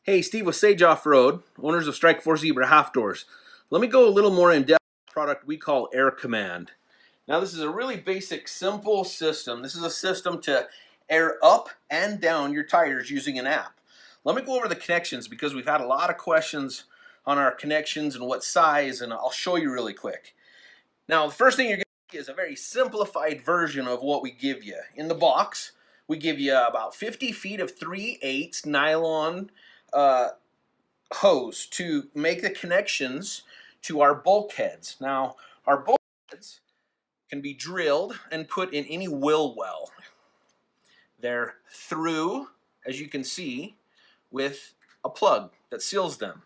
Hey, Steve with Sage Off-Road, owners of Strike 4 Zebra half doors. Let me go a little more in depth on a product we call airCommand. Now this is a really basic, simple system. This is a system to air up and down your tires using an app. Let me go over the connections because we've had a lot of questions on our connections and what size, and I'll show you really quick. Now the first thing you're going to see is a very simplified version of what we give you. In the box, we give you about 50 feet of 3/8 nylon hose to make the connections to our bulkheads. Now, our bulkheads can be drilled and put in any wheel well. They're through, as you can see, with a plug that seals them.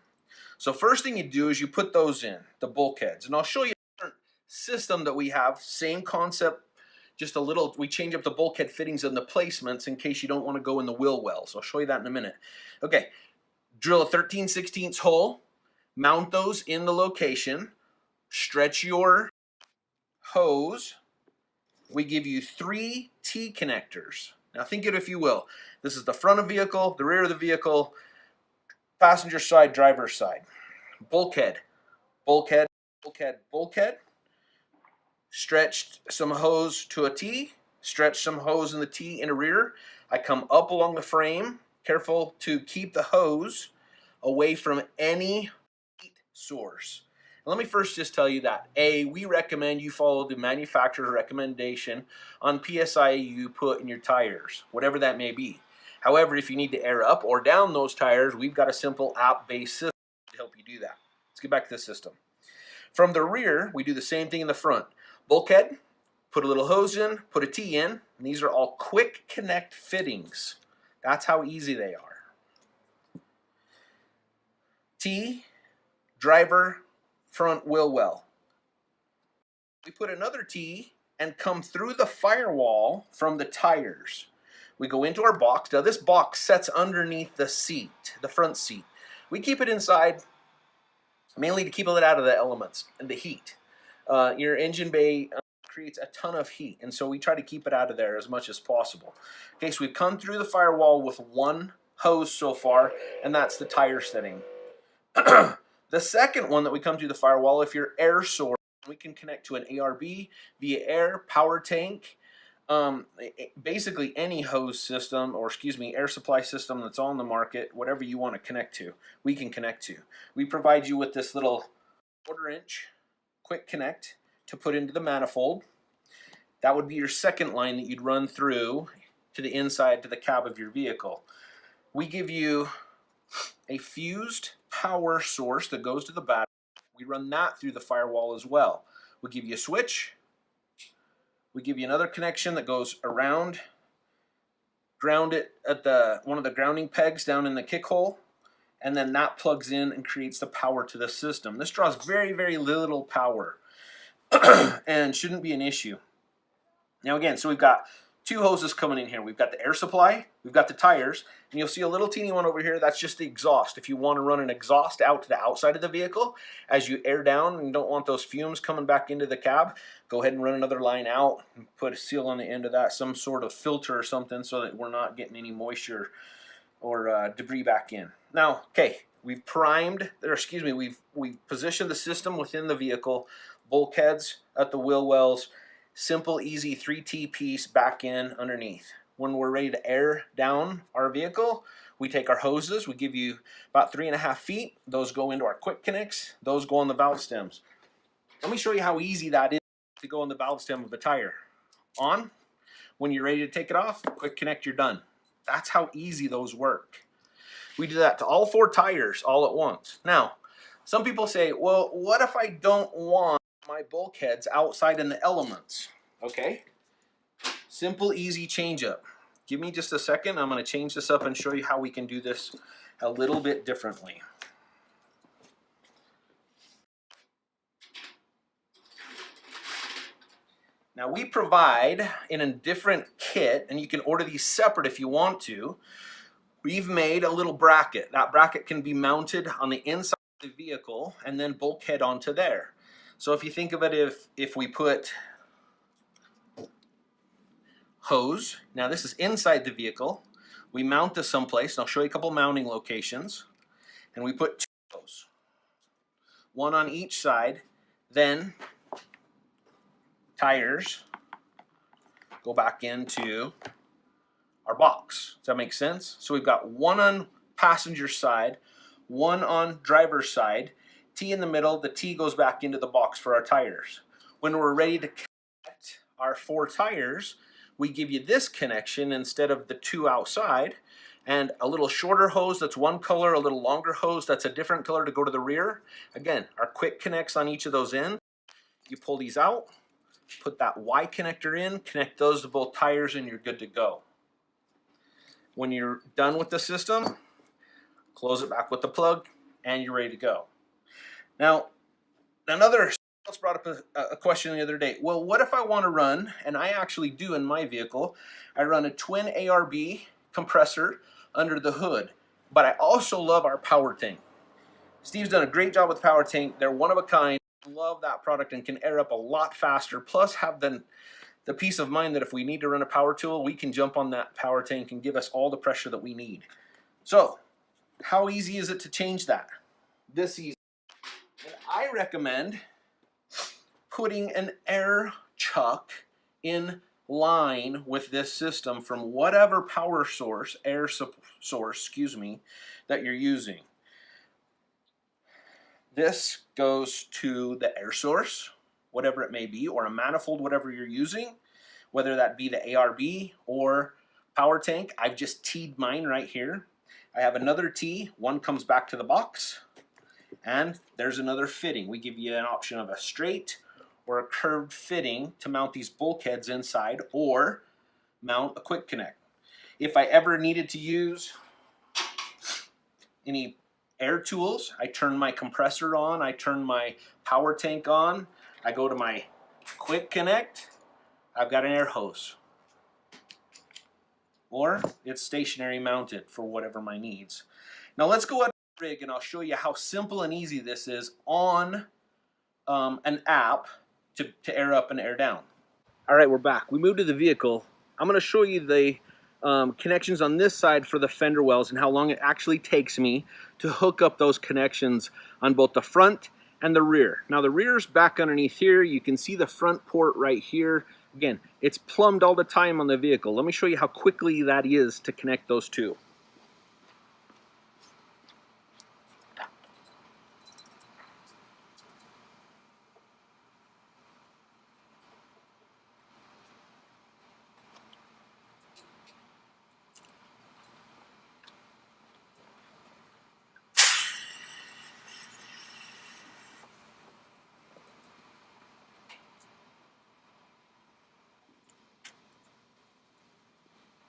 So first thing you do is you put those in, the bulkheads. And I'll show you a different system that we have, same concept, just a little, we change up the bulkhead fittings and the placements in case you don't want to go in the wheel wells. I'll show you that in a minute. Okay. Drill a 13/16 hole, mount those in the location, stretch your hose. We give you 3 T connectors. Now think it if you will. This is the front of the vehicle, the rear of the vehicle, passenger side, driver's side. Bulkhead, bulkhead, bulkhead, bulkhead. Stretched some hose to a T, stretch some hose in the T in the rear. I come up along the frame. Careful to keep the hose away from any heat source. And let me first just tell you that we recommend you follow the manufacturer's recommendation on PSI you put in your tires, whatever that may be. However, if you need to air up or down those tires, we've got a simple app-based system to help you do that. Let's get back to the system. From the rear, we do the same thing in the front. Bulkhead, put a little hose in, put a T in, and these are all quick connect fittings. That's how easy they are. T, driver, front wheel well. We put another T and come through the firewall from the tires. We go into our box. Now this box sets underneath the seat, the front seat. We keep it inside mainly to keep it out of the elements and the heat. Your engine bay creates a ton of heat, and so we try to keep it out of there as much as possible. Okay, so we've come through the firewall with one hose so far, and that's the tire setting. The second one that we come to the firewall, if you're air source, we can connect to an ARB via air, power tank, basically any hose system, or excuse me, air supply system that's on the market, whatever you want to connect to, we can connect to. We provide you with this little 1/4-inch quick connect to put into the manifold. That would be your second line that you'd run through to the inside to the cab of your vehicle. We give you a fused power source that goes to the battery. We run that through the firewall as well. We give you a switch. We give you another connection that goes around, ground it at one of the grounding pegs down in the kick hole, and then that plugs in and creates the power to the system. This draws very, very little power and shouldn't be an issue. Now again, so we've got 2 hoses coming in here. We've got the air supply, we've got the tires, and you'll see a little teeny one over here. That's just the exhaust. If you want to run an exhaust out to the outside of the vehicle as you air down and you don't want those fumes coming back into the cab, go ahead and run another line out and put a seal on the end of that, some sort of filter or something, so that we're not getting any moisture or debris back in. Now, okay, we've primed, or excuse me, we've positioned the system within the vehicle, bulkheads at the wheel wells, simple, easy 3T piece back in underneath. When we're ready to air down our vehicle, we take our hoses, we give you about 3.5 feet, those go into our quick connects, those go on the valve stems. Let me show you how easy that is to go on the valve stem of a tire. On, when you're ready to take it off, quick connect, you're done. That's how easy those work. We do that to all 4 tires all at once. Now, some people say, well, what if I don't want my bulkheads outside in the elements? Okay, simple, easy change up. Give me just a second. I'm going to change this up and show you how we can do this a little bit differently. Now we provide in a different kit, and you can order these separate if you want to. We've made a little bracket. That bracket can be mounted on the inside of the vehicle and then bulkhead onto there. So if you think of it, if we put hose, now this is inside the vehicle, We mount this someplace, and I'll show you a couple mounting locations. And we put 2 of those, one on each side. Then tires go back into our box. Does that make sense? So we've got one on passenger side, one on driver's side, T in the middle. The T goes back into the box for our tires. When we're ready to connect our 4 tires, we give you this connection instead of the 2 outside, and a little shorter hose that's one color, a little longer hose that's a different color to go to the rear. Again, our quick connects on each of those ends. You pull these out, put that Y connector in, connect those to both tires, and you're good to go. When you're done with the system, close it back with the plug, and you're ready to go. Now, another else brought up a question the other day. Well, what if I want to run, and I actually do in my vehicle, I run a twin ARB compressor under the hood, but I also love our power tank. Steve's done a great job with the power tank. They're one of a kind. Love that product and can air up a lot faster, plus have the peace of mind that if we need to run a power tool, we can jump on that power tank and give us all the pressure that we need. So how easy is it to change that? This easy. And I recommend putting an air chuck in line with this system from whatever power source, that you're using. This goes to the air source, whatever it may be, or a manifold, whatever you're using, whether that be the ARB or power tank. I've just teed mine right here. I have another T, one comes back to the box, and there's another fitting. We give you an option of a straight or a curved fitting to mount these bulkheads inside, or mount a quick connect. If I ever needed to use any air tools, I turn my compressor on, I turn my power tank on, I go to my quick connect, I've got an air hose. Or it's stationary mounted for whatever my needs. Now let's go out to the rig and I'll show you how simple and easy this is on an app to air up and air down. All right, we're back. We moved to the vehicle. I'm going to show you the connections on this side for the fender wells and how long it actually takes me to hook up those connections on both the front and the rear. Now the rear's back underneath here. You can see the front port right here. Again, it's plumbed all the time on the vehicle. Let me show you how quickly that is to connect those two.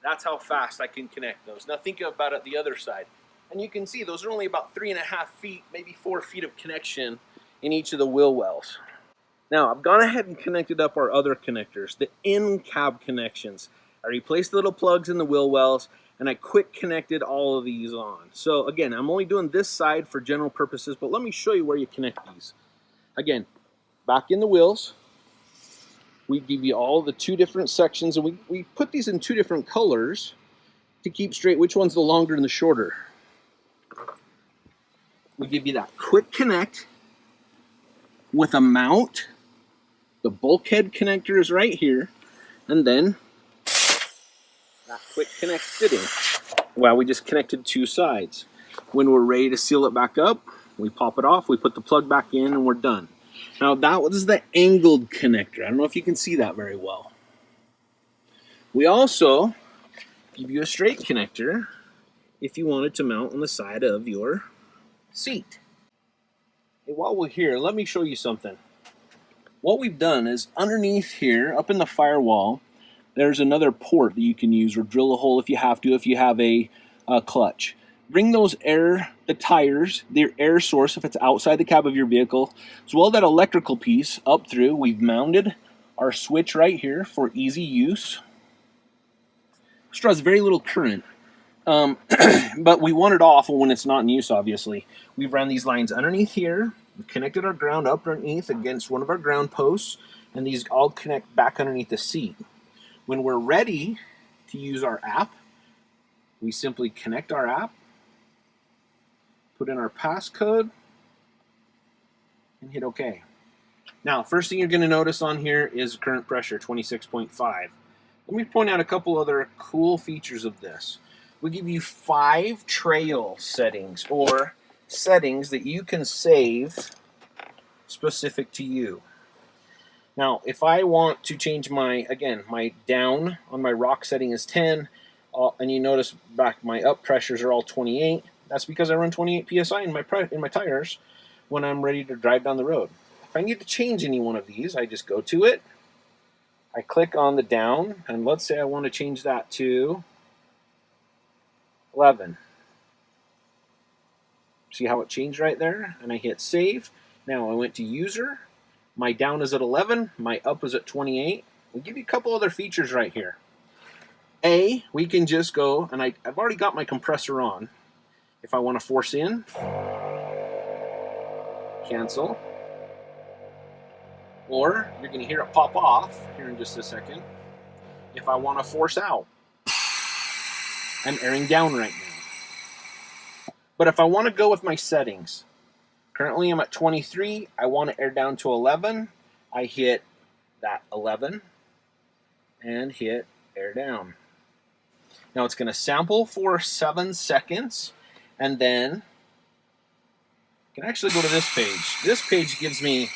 That's how fast I can connect those. Now think about it the other side. And you can see those are only about 3.5 feet, maybe 4 feet of connection in each of the wheel wells. Now I've gone ahead and connected up our other connectors, the in-cab connections. I replaced the little plugs in the wheel wells and I quick connected all of these on. So again, I'm only doing this side for general purposes, but let me show you where you connect these. Again, back in the wheels, we give you all the 2 different sections, and we put these in 2 different colors to keep straight which one's the longer and the shorter. We give you that quick connect with a mount. The bulkhead connector is right here, and then that quick connect fitting. Well, we just connected 2 sides. When we're ready to seal it back up, we pop it off, we put the plug back in, and we're done. Now that was the angled connector. I don't know if you can see that very well. We also give you a straight connector if you wanted to mount on the side of your seat. Hey, while we're here, let me show you something. What we've done is underneath here, up in the firewall, there's another port that you can use, or drill a hole if you have to, if you have a clutch. Bring those the tires, their air source if it's outside the cab of your vehicle, as well as that electrical piece up through. We've mounted our switch right here for easy use. This draws very little current, but we want it off when it's not in use, obviously. We've ran these lines underneath here. We've connected our ground up underneath against one of our ground posts, and these all connect back underneath the seat. When we're ready to use our app, we simply connect our app, put in our passcode, and hit OK. Now, first thing you're going to notice on here is current pressure, 26.5. Let me point out a couple other cool features of this. We give you 5 trail settings, or settings that you can save specific to you. Now, if I want to change my down on my rock setting is 10, and you notice back my up pressures are all 28, that's because I run 28 PSI in my tires when I'm ready to drive down the road. If I need to change any one of these, I just go to it, I click on the down, and let's say I want to change that to 11. See how it changed right there? And I hit save. Now I went to user. My down is at 11. My up is at 28. We'll give you a couple other features right here. We can just go, and I've already got my compressor on. If I want to force in, cancel. Or you're going to hear it pop off here in just a second. If I want to force out, I'm airing down right now. But if I want to go with my settings, currently I'm at 23. I want to air down to 11. I hit that 11 and hit air down. Now it's going to sample for 7 seconds, and then I can actually go to this page. This page gives me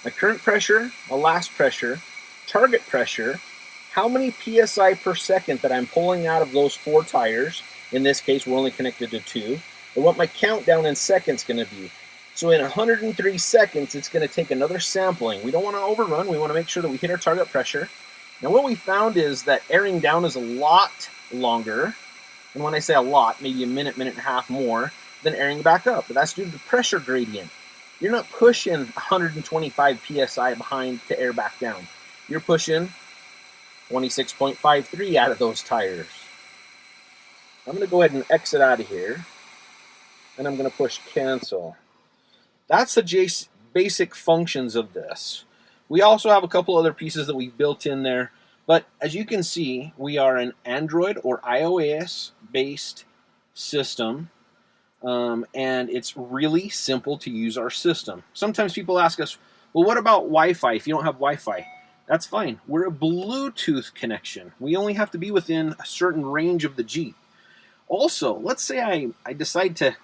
my current pressure, my last pressure, target pressure, how many PSI per second that I'm pulling out of those 4 tires. In this case, we're only connected to 2. And what my countdown in seconds going to be. So in 103 seconds, it's going to take another sampling. We don't want to overrun. We want to make sure that we hit our target pressure. Now what we found is that airing down is a lot longer. And when I say a lot, maybe a minute, minute and a half more than airing back up. But that's due to the pressure gradient. You're not pushing 125 PSI behind to air back down. You're pushing 26.53 out of those tires. I'm going to go ahead and exit out of here, and I'm going to push cancel. That's the basic functions of this. We also have a couple other pieces that we've built in there, but as you can see, we are an Android or iOS based system, and it's really simple to use our system. Sometimes people ask us, well, what about Wi-Fi if you don't have Wi-Fi? That's fine. We're a Bluetooth connection. We only have to be within a certain range of the Jeep. Also, let's say I decide to,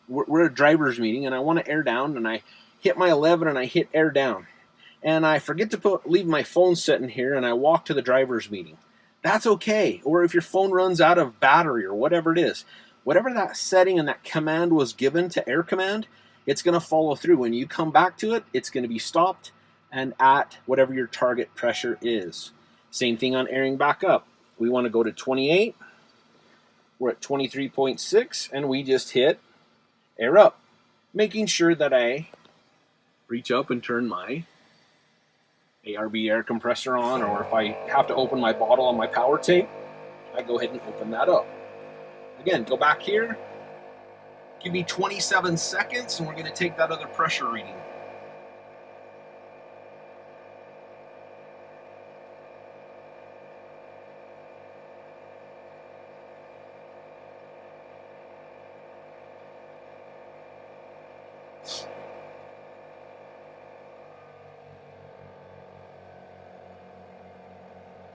we're at a driver's meeting and I want to air down, and I hit my 11 and I hit air down. And I forget to leave my phone sitting here and I walk to the driver's meeting. That's okay. Or if your phone runs out of battery or whatever it is, whatever that setting and that command was given to airCommand, it's going to follow through. When you come back to it, it's going to be stopped and at whatever your target pressure is. Same thing on airing back up. We want to go to 28. We're at 23.6, and we just hit air up, making sure that I reach up and turn my ARB air compressor on, or if I have to open my bottle on my power tank, I go ahead and open that up. Again, go back here, give me 27 seconds, and we're going to take that other pressure reading.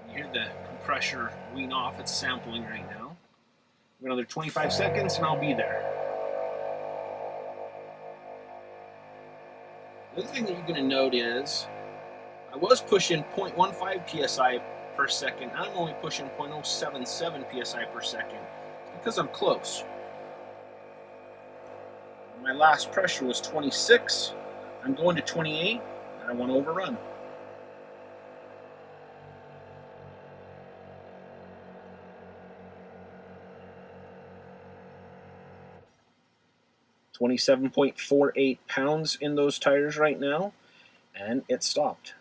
You hear the compressor wean off, it's sampling right now. Another 25 seconds and I'll be there. The other thing that you're going to note is I was pushing 0.15 PSI per second. I'm only pushing 0.077 PSI per second because I'm close. My last pressure was 26. I'm going to 28 and I want to overrun. $27.48 pounds in those tires right now, and it stopped.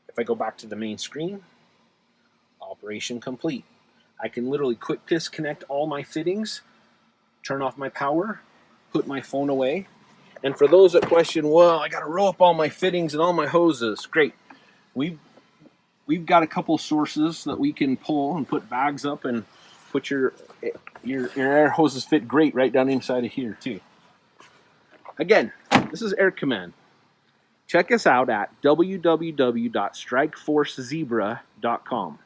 If I go back to the main screen, operation complete. I can literally quick disconnect all my fittings, turn off my power, put my phone away. And for those that question, well, I got to roll up all my fittings and all my hoses. Great. We've we've got a couple sources that we can pull and put bags up and put your air hoses fit great right down inside of here too. Again, this is airCommand. Check us out at www.strikeforcezebra.com.